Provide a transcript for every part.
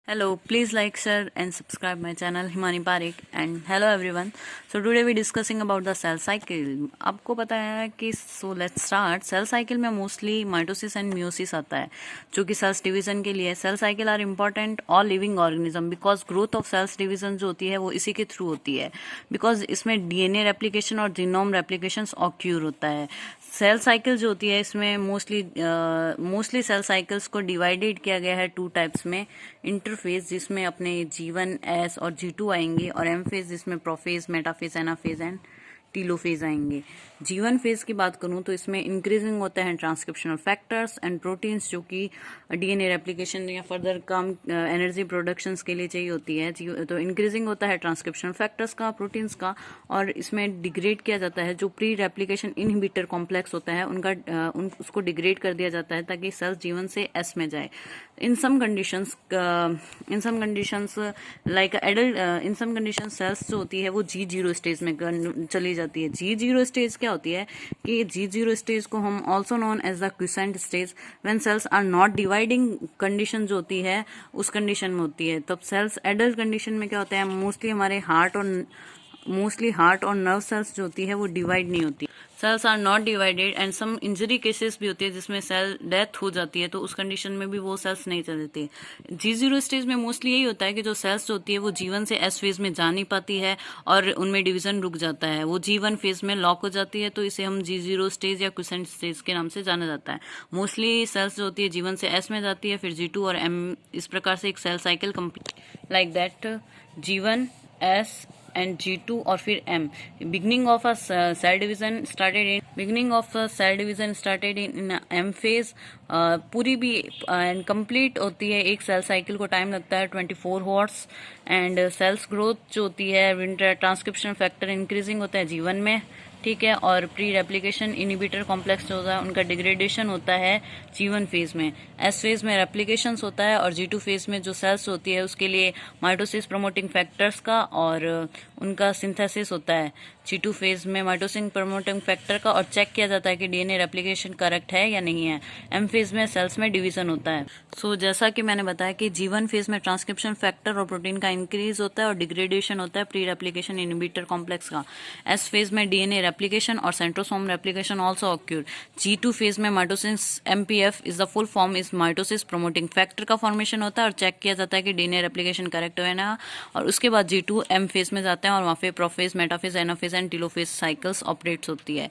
Hello, please like, share and subscribe my channel Himani Parekh and hello everyone. So today we discussing about the cell cycle. आपको पता है कि let's start. Cell cycle में mostly mitosis and meiosis आता है जो कि cells division के लिए. Cell cycle are important all living organism because growth of cells division जो होती है वो इसी के थ्रू होती है because इसमें DNA replication और genome replications occur होता है. सेल साइकिल जो होती है इसमें मोस्टली सेल साइकिल्स को डिवाइडेड किया गया है टू टाइप्स में. इंटरफेज जिसमें अपने G1 S और G2 आएंगे और एम फेज जिसमें prophase metaphase anaphase and telophase आएंगे. G1 फेज की बात करूं तो इसमें इंक्रीजिंग होता है ट्रांसक्रिप्शनल फैक्टर्स एंड प्रोटीन्स जो कि डीएनए रेप्लिकेशन या फर्दर कम एनर्जी प्रोडक्शंस के लिए चाहिए होती है. तो इंक्रीजिंग होता है ट्रांसक्रिप्शनल फैक्टर्स का, प्रोटीन्स का, और इसमें डिग्रेड किया जाता है जो प्री रेप्लिकेशन इनहिबिटर कॉम्प्लेक्स होता है उसको डिग्रेड कर दिया जाता है ताकि सेल्स G1 से S में जाए. In some conditions like adult in some condition cells जो होती है वो G0 स्टेज में चली जाती है. G0 स्टेज क्या होती है कि G0 स्टेज को हम also known as the quiescent stage when cells are not dividing condition जो होती है उस कंडीशन में होती है. तब सेल्स एडल्ट कंडीशन में क्या होता है मोस्टली हमारे हार्ट और नर्व सेल्स जो होती है वो डिवाइड नहीं होती. Cells are not divided and some injury cases भी होती है जिसमें सेल डेथ हो जाती है तो उस कंडीशन में भी वो सेल्स नहीं चलती. G0 स्टेज में मोस्टली यही होता है कि जो सेल्स होती है वो G1 से S फेज में जा नहीं पाती है और उनमें डिवीजन रुक जाता है. वो G1 फेज में लॉक हो जाती है तो इसे हम G0 स्टेज या क्विसेंट स्टेज के नाम से जाना जाता है. मोस्टली सेल्स जो होती है G1 से S में जाती है फिर G2 और M. इस प्रकार से एक cell cycle complete like that G1 S and G2 और फिर M. Beginning of a cell division started in M phase. पूरी भी एंड कंप्लीट होती है एक सेल साइकिल को टाइम लगता है 24 हॉर्स. एंड सेल्स ग्रोथ जो होती है ट्रांसक्रिप्शन फैक्टर इंक्रीजिंग होता है G1 में, ठीक है, और प्री रेप्लिकेशन इनिबिटर कॉम्प्लेक्स जो होता है उनका डिग्रेडेशन होता है G1 फेज में. S फेज में रेप्लिकेशन होता है और G2 फेज में जो सेल्स होती है उसके लिए माइटोसिस प्रमोटिंग फैक्टर्स का और उनका सिंथेसिस होता है. G2 फेज में माइटोसिस प्रमोटिंग फैक्टर का और चेक किया जाता है कि डीएनए रेप्लिकेशन करेक्ट है या नहीं है. M फेज में सेल्स में डिवीजन होता है. जैसा कि मैंने बताया कि G1 फेज में ट्रांसक्रिप्शन फैक्टर और प्रोटीन का इंक्रीज होता है और डिग्रेडेशन होता है प्री रेप्लिकेशन इनिबिटर कॉम्प्लेक्स का. S फेज में डीएनए रेप्लिकेशन और centrosome replication also occur. G2 phase में mitosis MPF is the full form is mitosis promoting factor का फॉर्मेशन होता है और चेक किया जाता है कि डीएनए रेप्लिकेशन करेक्ट है ना. और उसके बाद G2 M फेज में जाते हैं और वहाँ पे prophase metaphase anaphase and telophase cycles operates होती है.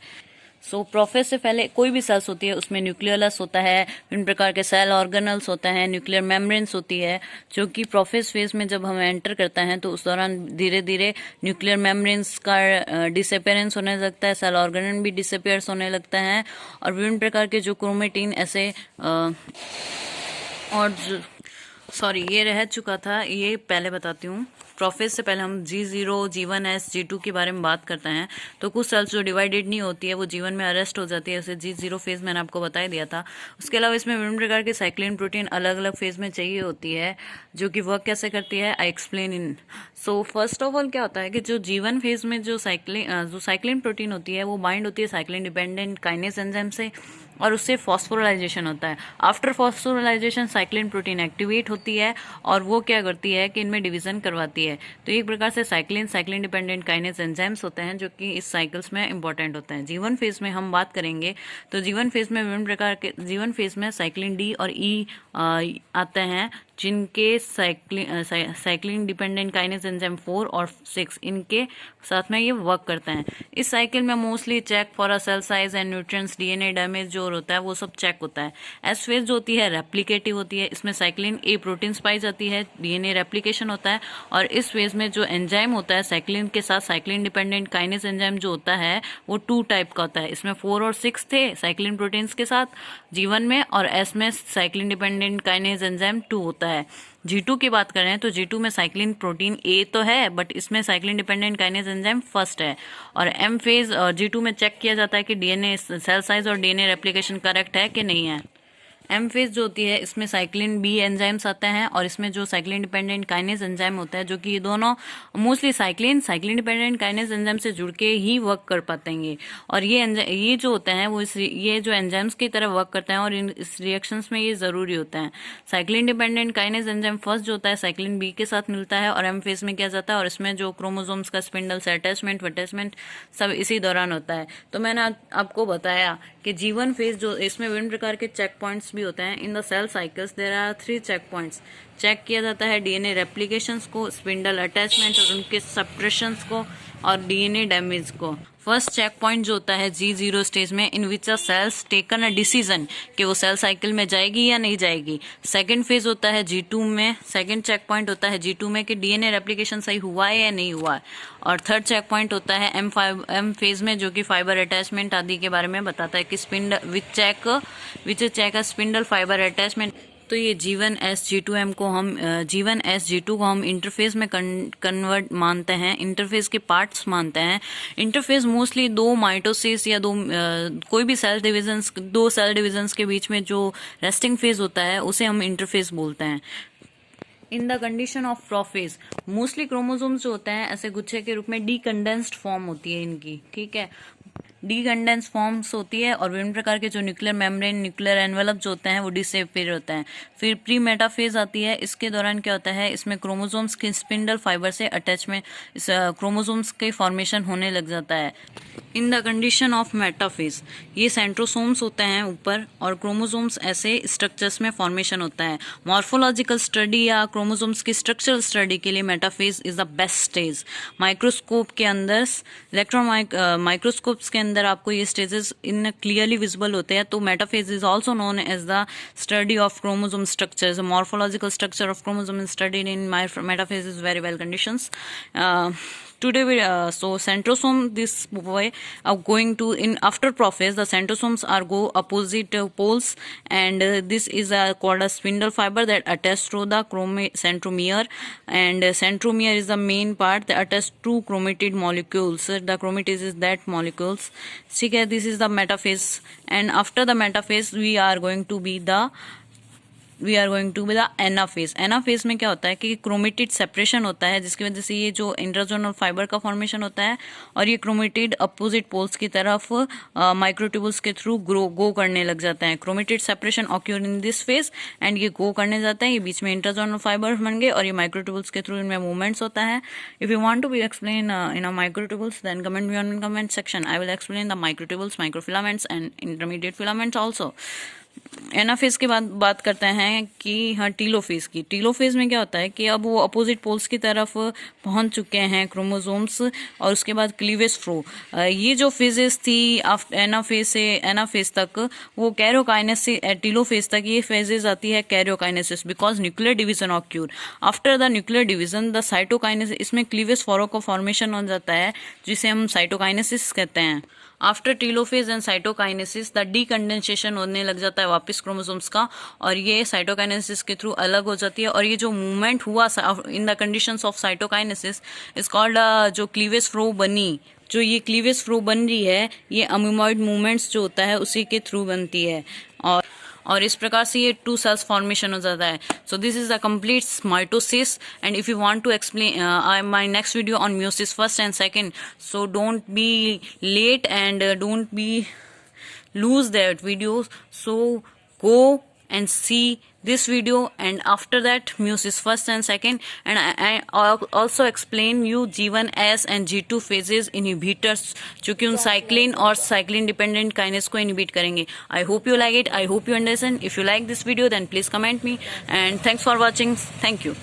प्रोफेज से पहले कोई भी सेल्स होती है उसमें न्यूक्लियोलस होता है, विभिन्न प्रकार के सेल ऑर्गेनल्स होता है, न्यूक्लियर मेम्ब्रेन्स होती है जो कि प्रोफेज फेज में जब हम एंटर करते हैं तो उस दौरान धीरे धीरे न्यूक्लियर मेम्ब्रेन्स का डिसअपेरेंस होने लगता है, सेल ऑर्गेनल भी डिसअपेयर्स होने लगता है और विभिन्न प्रकार के जो क्रोमेटिन ऐसे ये रह चुका था, ये पहले बताती हूँ. प्रोफेज से पहले हम G0, G1 S, G2 के बारे में बात करते हैं तो कुछ सेल्स जो डिवाइडेड नहीं होती है वो G1 में अरेस्ट हो जाती है. जैसे G0 फेज मैंने आपको बता ही दिया था. उसके अलावा इसमें विभिन्न प्रकार के साइक्लिन प्रोटीन अलग अलग फेज में चाहिए होती है जो कि वर्क कैसे करती है I explain in. First of all क्या होता है कि जो G1 फेज में जो साइक्लिन प्रोटीन होती है वो बाइंड होती है साइक्लिन डिपेंडेंट काइनेज एंजाइम से और उससे फॉस्फोराइलेशन होता है. After phosphorylation cyclin protein activate होती है और वो क्या करती है कि इनमें डिवीजन करवाती है. तो एक प्रकार से साइक्लिन डिपेंडेंट काइनेज एंजाइम्स होते हैं जो कि इस साइकिल्स में इंपॉर्टेंट होते हैं. G1 फेज में हम बात करेंगे तो G1 फेज में विभिन्न प्रकार के G1 फेज में साइक्लिन D और E आते हैं जिनके साइक्लिन डिपेंडेंट काइनेज एंजाइम 4 और 6 इनके साथ में ये वर्क करते हैं. इस साइकिल में mostly check for a cell size and nutrients DNA damage जो होता है वो सब चेक होता है. एस फेज जो होती है रेप्लिकेटिव होती है, इसमें साइक्लिन ए प्रोटीन्स पाई जाती है, डीएनए रेप्लिकेशन होता है. और इस फेज में जो एंजाइम होता है साइक्लिन के साथ साइक्लिन डिपेंडेंट काइनेज एंजाइम जो होता है वो 2 टाइप का होता है. इसमें 4 और 6 थे साइक्लिन प्रोटीन्स के साथ G1 में और S में साइक्लिन डिपेंडेंट काइनेज एंजाइम 2 होता है. G2 की बात करें तो G2 में साइक्लिन प्रोटीन A तो है बट इसमें cyclin dependent kinase enzyme first है. और M फेज G2 में चेक किया जाता है कि डीएनए सेल साइज और डीएनए रेप्लिकेशन करेक्ट है कि नहीं है. एम फेज जो होती है इसमें साइक्लिन बी एंजाइम्स आते हैं और इसमें जो साइक्लिन डिपेंडेंट काइनेज एंजाइम होता है, जो कि ये दोनों mostly cyclin dependent kinase enzyme से जुड़ के ही वर्क कर पाते हैं। और ये जो होते हैं वो ये जो एंजाइम्स की तरह वर्क करते हैं और इस रिएक्शंस में ये जरूरी होता है। Cyclin dependent kinase enzyme first जो होता है साइक्लिन बी के साथ मिलता है और एम फेज में किया जाता है, और इसमें जो क्रोमोसोम्स का स्पिंडल से अटैचमेंट सब इसी दौरान होता है। तो मैंने आपको बताया कि जीवन फेज जो इसमें विभिन्न प्रकार के चेक पॉइंट्स भी होते हैं। In the cell cycles there are 3 check points. Check किया जाता है डीएनए रेप्लिकेशंस को, स्पिंडल अटैचमेंट और उनके सप्रेशंस को, और डीएनए डैमेज को। फर्स्ट चेक पॉइंट जो होता है G0 स्टेज में, in which a cells taken a decision कि वो सेल साइकिल में जाएगी या नहीं जाएगी। सेकंड फेज होता है G2 में, सेकंड चेक पॉइंट होता है G2 में कि डीएनए रेप्लिकेशन सही हुआ है या नहीं हुआ है। और थर्ड चेक पॉइंट होता है M फेज में, जो कि फाइबर अटैचमेंट आदि के बारे में बताता है कि विच चेक अ स्पिंडल फाइबर अटैचमेंट। तो ये G1S G2M को हम G1S G2 को हम इंटरफेस में कन्वर्ट मानते हैं, इंटरफेस के पार्ट्स मानते हैं। इंटरफेस मोस्टली दो माइटोसिस या कोई भी दो सेल डिविजन्स के बीच में जो रेस्टिंग फेज होता है उसे हम इंटरफेस बोलते हैं। In the condition of prophase mostly chromosomes जो होते हैं ऐसे गुच्छे के रूप में डीकंडेंस्ड फॉर्म होती है इनकी, ठीक है, डीकंडेंस फॉर्म्स होती है। और विभिन्न प्रकार के जो न्यूक्लियर मेम्ब्रेन, न्यूक्लियर एनवेलप जो होते हैं वो डिसेपियर होते हैं। फिर प्री मेटाफेज आती है। इसके दौरान क्या होता है, इसमें क्रोमोसोम्स के स्पिंडल फाइबर से अटैचमेंट क्रोमोसोम्स के फॉर्मेशन होने लग जाता है। In the condition of metaphase ये सेंट्रोसोम्स होते हैं ऊपर और क्रोमोसोम्स ऐसे स्ट्रक्चर्स में फॉर्मेशन होता है। मॉर्फोलॉजिकल स्टडी या क्रोमोसोम्स की स्ट्रक्चरल स्टडी के लिए metaphase is the best stage. Microscope के अंदर, इलेक्ट्रॉन माइक्रोस्कोप्स के अंदर आपको ये स्टेजेस इन क्लियरली विजिबल होते हैं। तो metaphase is also known as the study of chromosome structures. Morphological structure of chromosome studied in metaphase is very well conditions. Today so centrosome this way are going to in after prophase the centrosomes are go opposite poles, and this is called a spindle fiber that attach to the centromere, and centromere is the main part that attach to chromatid molecules. The chromatid is that molecules. ठीक है, this is the metaphase, and after the metaphase we are going to be the anaphase. Anaphase में क्या होता है कि chromatid separation होता है, जिसकी वजह से ये जो इंट्राजोनल फाइबर का फॉर्मेशन होता है और ये क्रोमेटिड अपोजिट पोल्स की तरफ माइक्रोट्यूबुल्स के थ्रू गो करने लग जाते हैं। Chromatid separation occur in this phase and ये गो करने जाते हैं, ये बीच में इंट्राजोनल फाइबर बन गए और ये माइक्रोट्यूबुल्स के थ्रू इनमें मूवमेंट्स होता है। If you want to be explain in a microtubules then comment me on comment section. I will explain the microtubules, microfilaments and intermediate filaments also. Anaphase के बाद बात करते हैं कि हाँ टीलोफेज की। टीलोफेज में क्या होता है कि अब वो अपोजिट पोल्स की तरफ पहुंच चुके हैं क्रोमोसोम्स और उसके बाद क्लीवेज फ्लो। ये जो फेजेस थी एनाफेज से एनाफेज तक वो कैरियोकाइनेस से टीलोफेज तक ये फेजेस आती है karyokinesis, because nuclear division occur. After the nuclear division the cytokinesis, इसमें क्लीवेज फॉरो का फॉर्मेशन हो जाता है जिसे हम साइटोकाइनेसिस कहते हैं। After telophase and cytokinesis the डीकंडेंसेशन होने लग जाता है वापस क्रोमोसोम्स का, और ये साइटोकाइनेसिस के थ्रू अलग हो जाती है। और ये जो मूवमेंट हुआ in the conditions of cytokinesis is called जो क्लीवेज फ्लो बनी, जो ये क्लीवेज फ्लो बन रही है ये अम्यूमॉइड मूवमेंट्स जो होता है उसी के थ्रू बनती है, और इस प्रकार से ये 2 सेल्स फॉर्मेशन हो जाता है। So this is the complete mitosis, and if you want to explain my next video on meiosis first and second, so don't be late and don't be lose that video. So go and see this video, and after that meiosis first and second, and I also explain you G1S and G2 phases inhibitors जो कि उन cyclin और cyclin dependent kinase को inhibit करेंगे. I hope you like it. I hope you understand. If you like this video then please comment me, and thanks for watching. Thank you.